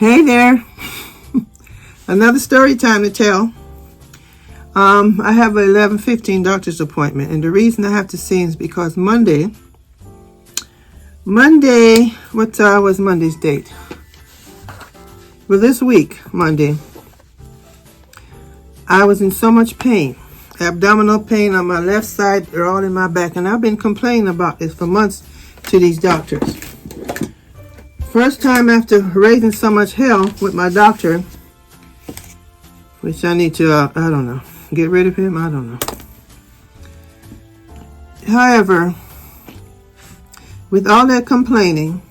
Hey there. Another story time to tell. I have an 11:15 doctor's appointment, and the reason I have to see is because Monday, what was Monday's date? Well, this week, Monday, I was in so much pain. Abdominal pain on my left side, they're all in my back, and I've been complaining about this for months to these doctors. First time after raising so much hell with my doctor, which I need to, I don't know, get rid of him, I don't know. However, with all that complaining,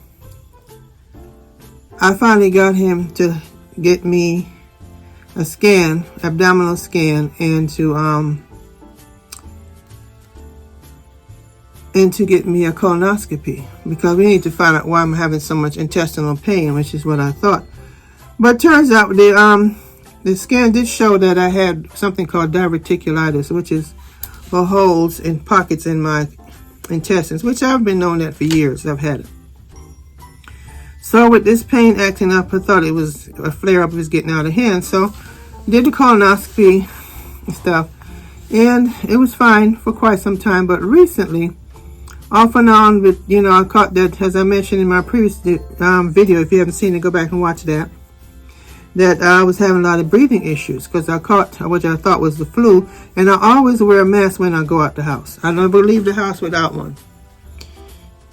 I finally got him to get me a scan, abdominal scan, and to get me a colonoscopy, because we need to find out why I'm having so much intestinal pain, which is what I thought. But turns out the scan did show that I had something called diverticulitis, which is for holes and pockets in my intestines, which I've been knowing that for years. I've had it. So with this pain acting up, I thought it was a flare-up, was getting out of hand. So did the colonoscopy and stuff, and it was fine for quite some time. But recently, off and on, with, I caught that, as I mentioned in my previous video, if you haven't seen it, go back and watch that, that I was having a lot of breathing issues because I caught what I thought was the flu, and I always wear a mask when I go out the house. I never leave the house without one.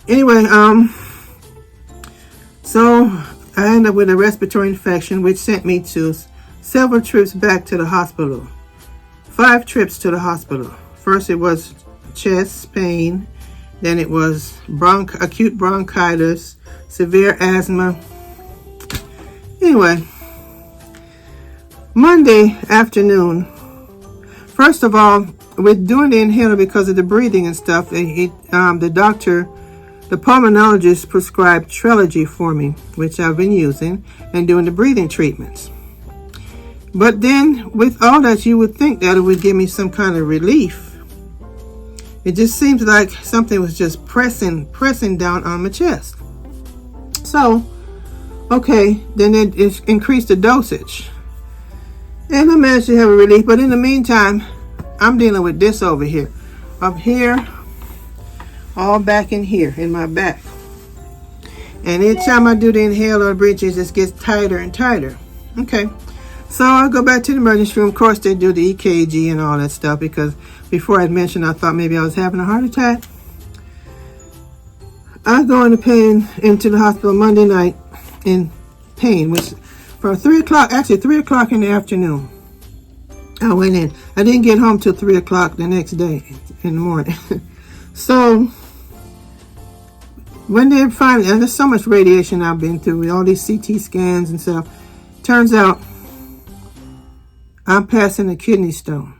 Anyway, so I ended up with a respiratory infection, which sent me to several trips back to the hospital. 5 trips to the hospital. First it was chest pain, then it was acute bronchitis, severe asthma. Anyway, Monday afternoon, first of all, with doing the inhaler because of the breathing and stuff, the pulmonologist prescribed Trelegy for me, which I've been using and doing the breathing treatments. But then with all that, you would think that it would give me some kind of relief. It just seems like something was just pressing down on my chest. So, okay, then it increased the dosage. And I managed to have a relief, but in the meantime, I'm dealing with this over here. Up here, all back in here, in my back. And each time I do the inhaler or breathe, it just gets tighter and tighter. Okay, so I go back to the emergency room. Of course, they do the EKG and all that stuff, because before I mentioned, I thought maybe I was having a heart attack. I go into the hospital Monday night in pain, which from 3 o'clock in the afternoon, I went in. I didn't get home till 3 o'clock the next day in the morning. So when they finally, and there's so much radiation I've been through with all these CT scans and stuff, turns out I'm passing a kidney stone.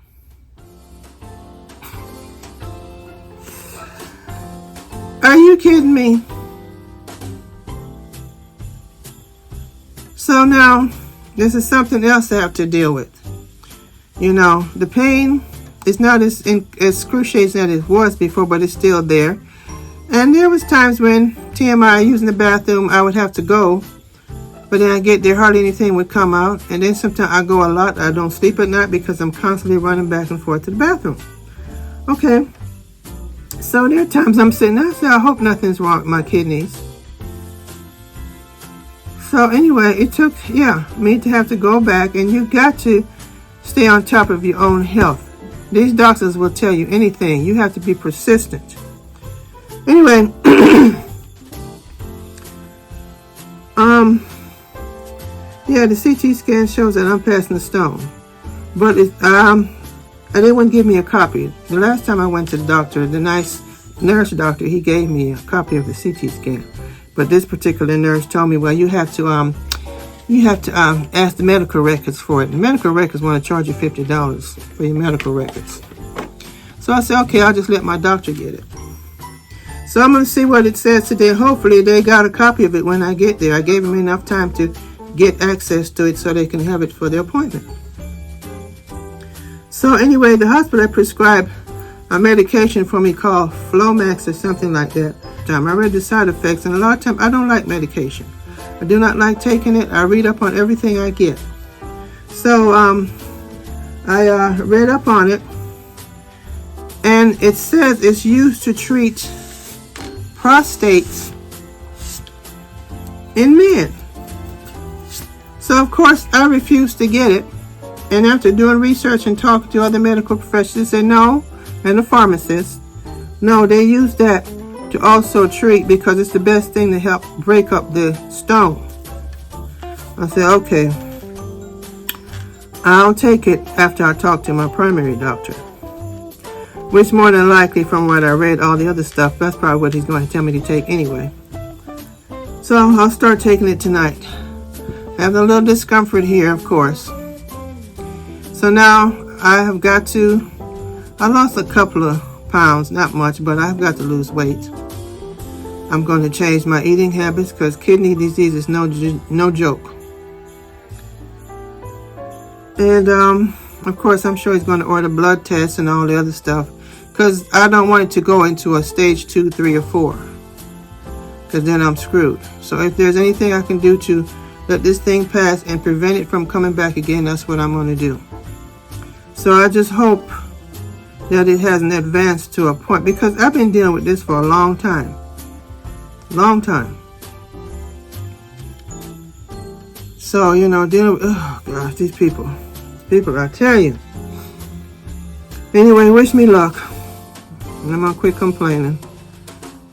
Are you kidding me? So now, this is something else I have to deal with. The pain is not as excruciating as it was before, but it's still there. And there was times when TMI, using the bathroom, I would have to go, but then I get there, hardly anything would come out. And then sometimes I go a lot. I don't sleep at night because I'm constantly running back and forth to the bathroom. Okay. So there are times I'm sitting there, I say, I hope nothing's wrong with my kidneys. So anyway, it took, me to have to go back, and you got to stay on top of your own health. These doctors will tell you anything. You have to be persistent. Anyway, the CT scan shows that I'm passing a stone, but they wouldn't give me a copy. The last time I went to the doctor, the nice nurse doctor, he gave me a copy of the CT scan. But this particular nurse told me, well, you have to ask the medical records for it. The medical records want to charge you $50 for your medical records. So I said, okay, I'll just let my doctor get it. So I'm going to see what it says today. Hopefully they got a copy of it when I get there. I gave them enough time to get access to it so they can have it for their appointment. So anyway, the hospital prescribed a medication for me called Flomax or something like that. I read the side effects, and a lot of times I don't like medication. I do not like taking it. I read up on everything I get. So I read up on it, and it says it's used to treat prostates in men. So of course I refused to get it, and after doing research and talking to other medical professionals, they said no, and the pharmacists, no, they use that to also treat because it's the best thing to help break up the stone. I said, okay, I'll take it after I talk to my primary doctor, which more than likely, from what I read, all the other stuff, that's probably what he's going to tell me to take anyway. So I'll start taking it tonight. I have a little discomfort here, of course. So now I lost a couple of pounds, not much, but I've got to lose weight. I'm going to change my eating habits because kidney disease is no joke. And of course, I'm sure he's going to order blood tests and all the other stuff because I don't want it to go into a stage 2, 3, or 4 because then I'm screwed. So if there's anything I can do to let this thing pass and prevent it from coming back again, that's what I'm going to do. So I just hope that it hasn't advanced to a point, because I've been dealing with this for a long time. So, dealing with, oh gosh, these people, I tell you. Anyway, wish me luck. And I'm going to quit complaining.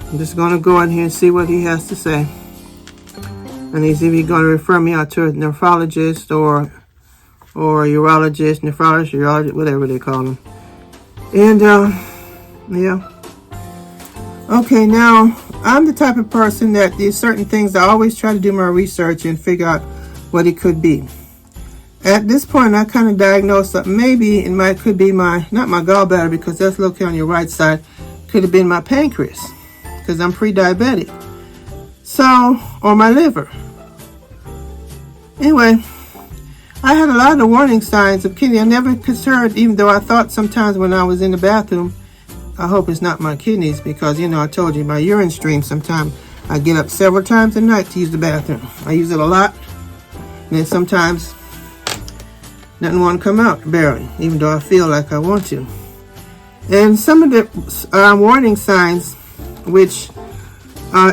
I'm just going to go in here and see what he has to say. And he's either going to refer me out to a nephrologist or urologist, nephrologist, urologist, whatever they call them. And, yeah. Okay, now, I'm the type of person that there's certain things I always try to do my research and figure out what it could be. At this point, I kind of diagnosed that maybe could be not my gallbladder, because that's located on your right side. Could have been my pancreas, because I'm pre-diabetic. So, or my liver. Anyway, I had a lot of the warning signs of kidney. I never considered, even though I thought sometimes when I was in the bathroom, I hope it's not my kidneys, because, I told you, my urine stream, sometimes I get up several times a night to use the bathroom. I use it a lot, and then sometimes nothing want to come out, barely, even though I feel like I want to. And some of the warning signs, which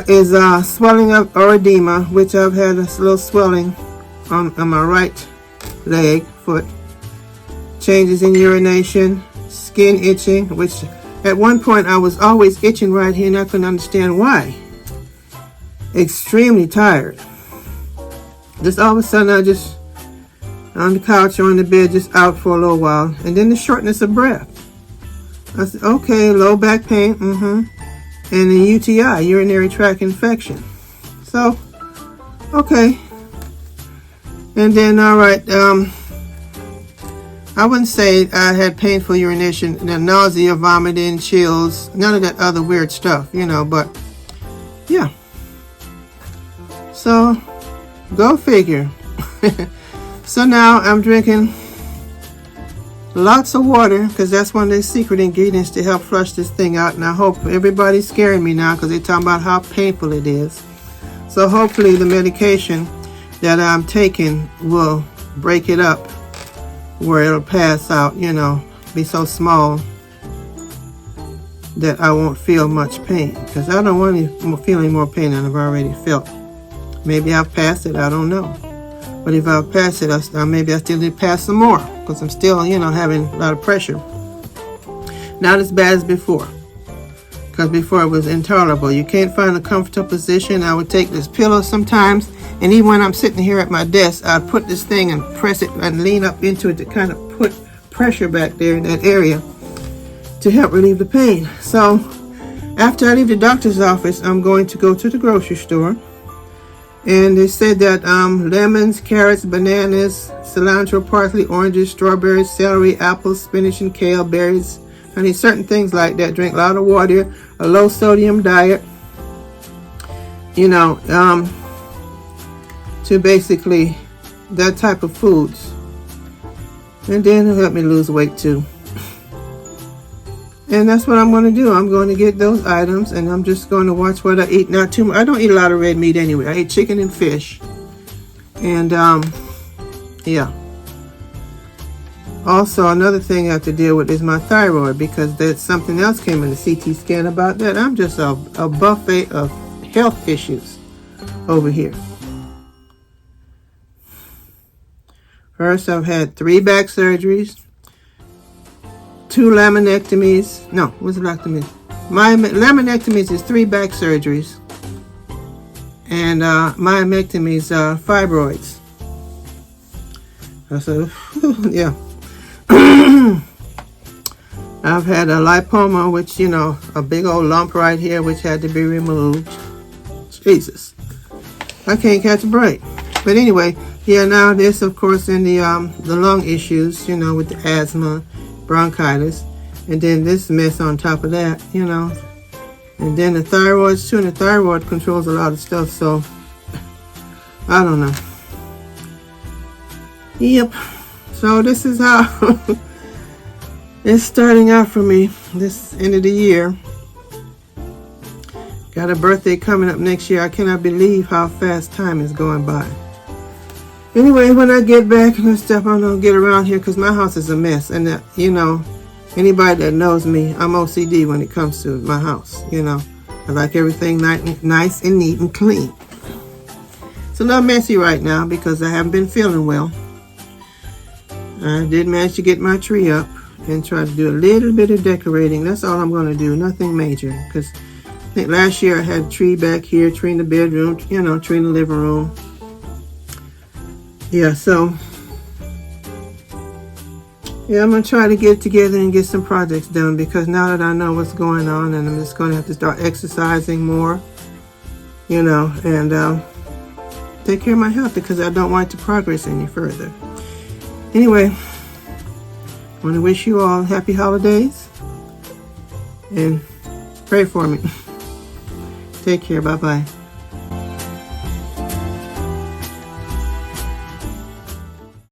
is swelling up or edema, which I've had a little swelling on my right leg, foot, changes in urination, skin itching, which at one point I was always itching right here and I couldn't understand why. Extremely tired. Just all of a sudden I just on the couch or on the bed, just out for a little while. And then the shortness of breath. I said, okay, low back pain, and a UTI, urinary tract infection. So, okay. And then, all right, I wouldn't say I had painful urination, nausea, vomiting, chills, none of that other weird stuff, but yeah. So, go figure. So now I'm drinking lots of water, because that's one of the secret ingredients to help flush this thing out. And I hope everybody's scaring me now because they're talking about how painful it is. So hopefully the medication that I'm taking will break it up where it'll pass out, be so small that I won't feel much pain, because I don't want to feel any more pain than I've already felt. Maybe I've passed it, I don't know. But if I pass it, maybe I still need to pass some more, because I'm still, having a lot of pressure. Not as bad as before, because before it was intolerable. You can't find a comfortable position. I would take this pillow sometimes, and even when I'm sitting here at my desk, I'd put this thing and press it and lean up into it to kind of put pressure back there in that area to help relieve the pain. So after I leave the doctor's office, I'm going to go to the grocery store. And they said that lemons, carrots, bananas, cilantro, parsley, oranges, strawberries, celery, apples, spinach, and kale, berries. Certain things like that. Drink a lot of water, a low sodium diet. To basically that type of foods. And then it'll help me lose weight too. And that's what I'm going to do. I'm going to get those items, and I'm just going to watch what I eat. Not too much. I don't eat a lot of red meat anyway. I eat chicken and fish. And, yeah. Also, another thing I have to deal with is my thyroid, because there's something else came in the CT scan about that. I'm just a buffet of health issues over here. First, I've had 3 back surgeries, 2 laminectomies. No, what's a laminectomy? My laminectomies is 3 back surgeries, and myomectomies are fibroids. I said, yeah. I've had a lipoma, which, you know, a big old lump right here, which had to be removed. Jesus, I can't catch a break. But anyway, yeah, now this, of course, in the lung issues, you know, with the asthma, bronchitis, and then this mess on top of that, you know, and then the thyroids too, and the thyroid controls a lot of stuff, so I don't know. Yep. So this is how it's starting out for me this end of the year. Got a birthday coming up next year. I cannot believe how fast time is going by. Anyway, when I get back and stuff, I'm going to get around here because my house is a mess. And, you know, anybody that knows me, I'm OCD when it comes to my house. You know, I like everything nice and neat and clean. It's a little messy right now because I haven't been feeling well. I did manage to get my tree up and try to do a little bit of decorating. That's all I'm going to do. Nothing major. Because I think last year I had a tree back here, tree in the bedroom, you know, tree in the living room. Yeah, so yeah, I'm going to try to get together and get some projects done, because now that I know what's going on, and I'm just going to have to start exercising more, you know, and take care of my health, because I don't want it to progress any further. Anyway, I want to wish you all happy holidays and pray for me. Take care. Bye-bye.